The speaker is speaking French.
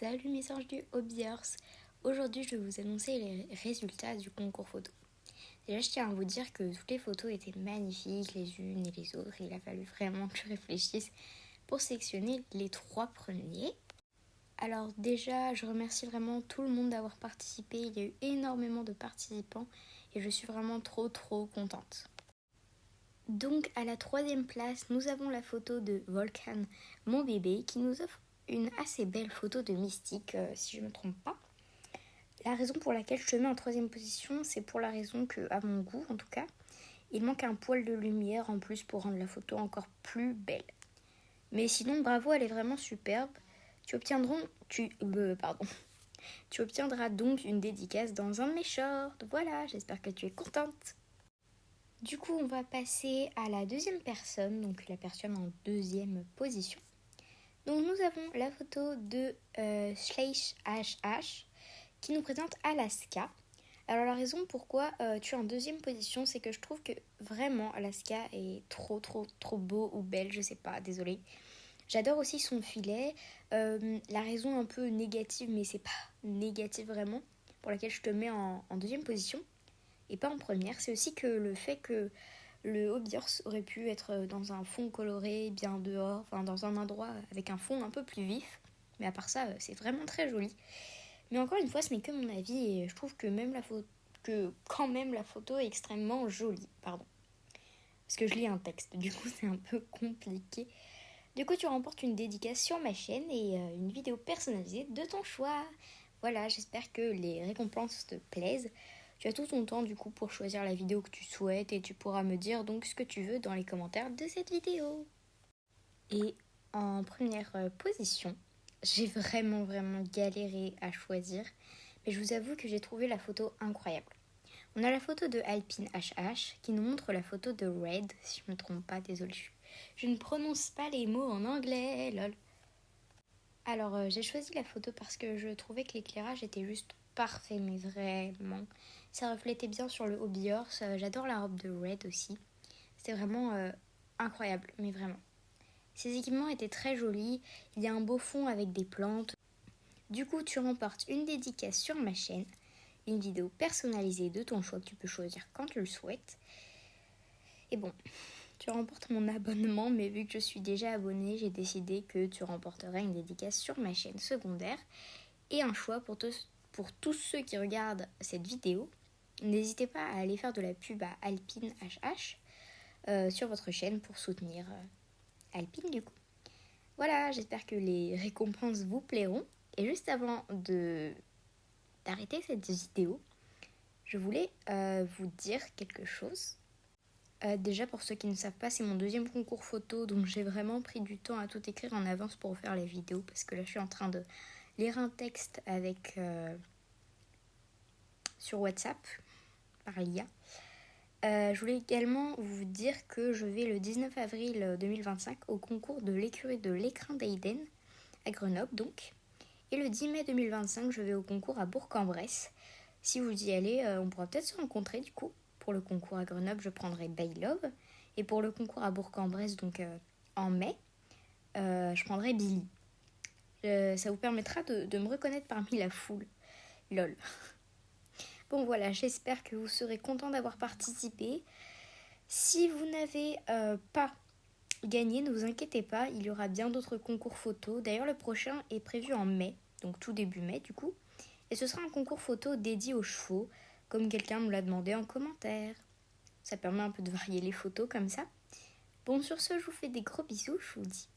Salut mes anges du Hobbyhorse. Aujourd'hui je vais vous annoncer les résultats du concours photo. Déjà je tiens à vous dire que toutes les photos étaient magnifiques les unes et les autres et il a fallu vraiment que je réfléchisse pour sélectionner les 3 premiers. Alors déjà je remercie vraiment tout le monde d'avoir participé, il y a eu énormément de participants et je suis vraiment trop contente. Donc à la 3e place nous avons la photo de Volcan, mon bébé, qui nous offre une assez belle photo de Mystique, si je ne me trompe pas. La raison pour laquelle je te mets en 3e position, c'est pour la raison que, à mon goût en tout cas, il manque un poil de lumière en plus pour rendre la photo encore plus belle. Mais sinon, bravo, elle est vraiment superbe. Tu obtiendras donc une dédicace dans un de mes shorts. Voilà, j'espère que tu es contente. Du coup, on va passer à la 2e personne, donc la personne en 2e position. Donc nous avons la photo de Slash HH qui nous présente Alaska. Alors la raison pourquoi tu es en 2e position, c'est que je trouve que vraiment Alaska est trop beau ou belle, je sais pas, désolée. J'adore aussi son filet. La raison un peu négative, mais c'est pas négative vraiment, pour laquelle je te mets en 2e position et pas en première, c'est aussi que le fait que le Hobbyhorse aurait pu être dans un fond coloré, bien dehors, enfin dans un endroit avec un fond un peu plus vif. Mais à part ça, c'est vraiment très joli. Mais encore une fois, ce n'est que mon avis et je trouve que quand même la photo est extrêmement jolie. Pardon. Parce que je lis un texte, du coup c'est un peu compliqué. Du coup, tu remportes une dédicace sur ma chaîne et une vidéo personnalisée de ton choix. Voilà, j'espère que les récompenses te plaisent. Tu as tout ton temps du coup pour choisir la vidéo que tu souhaites et tu pourras me dire donc ce que tu veux dans les commentaires de cette vidéo. Et en première position, j'ai vraiment galéré à choisir, mais je vous avoue que j'ai trouvé la photo incroyable. On a la photo de Alpine HH qui nous montre la photo de Red, si je ne me trompe pas, désolée. Je ne prononce pas les mots en anglais, lol. Alors j'ai choisi la photo parce que je trouvais que l'éclairage était juste parfait, mais vraiment. Ça reflétait bien sur le Hobbyhorse. J'adore la robe de Red aussi. C'était vraiment incroyable, mais vraiment. Ces équipements étaient très jolis. Il y a un beau fond avec des plantes. Du coup, tu remportes une dédicace sur ma chaîne, une vidéo personnalisée de ton choix que tu peux choisir quand tu le souhaites. Et bon, tu remportes mon abonnement, mais vu que je suis déjà abonnée, j'ai décidé que tu remporteras une dédicace sur ma chaîne secondaire et un choix pour tous ceux qui regardent cette vidéo. N'hésitez pas à aller faire de la pub à Alpine HH sur votre chaîne pour soutenir Alpine du coup. Voilà, j'espère que les récompenses vous plairont. Et juste avant d'arrêter cette vidéo, je voulais vous dire quelque chose. Déjà, pour ceux qui ne savent pas, c'est mon 2e concours photo, donc j'ai vraiment pris du temps à tout écrire en avance pour faire les vidéos, parce que là, je suis en train de lire un texte sur WhatsApp, par l'IA. Je voulais également vous dire que je vais le 19 avril 2025 au concours de l'écurie de l'écrin d'Aiden, à Grenoble donc. Et le 10 mai 2025, je vais au concours à Bourg-en-Bresse. Si vous y allez, on pourra peut-être se rencontrer du coup. Pour le concours à Grenoble, je prendrai By Love. Et pour le concours à Bourg-en-Bresse, donc en mai, je prendrai Billy. Ça vous permettra de me reconnaître parmi la foule. Lol. Bon voilà, j'espère que vous serez contents d'avoir participé. Si vous n'avez pas gagné, ne vous inquiétez pas, il y aura bien d'autres concours photo. D'ailleurs, le prochain est prévu en mai, donc tout début mai du coup. Et ce sera un concours photo dédié aux chevaux, comme quelqu'un me l'a demandé en commentaire. Ça permet un peu de varier les photos comme ça. Bon, sur ce, je vous fais des gros bisous, je vous dis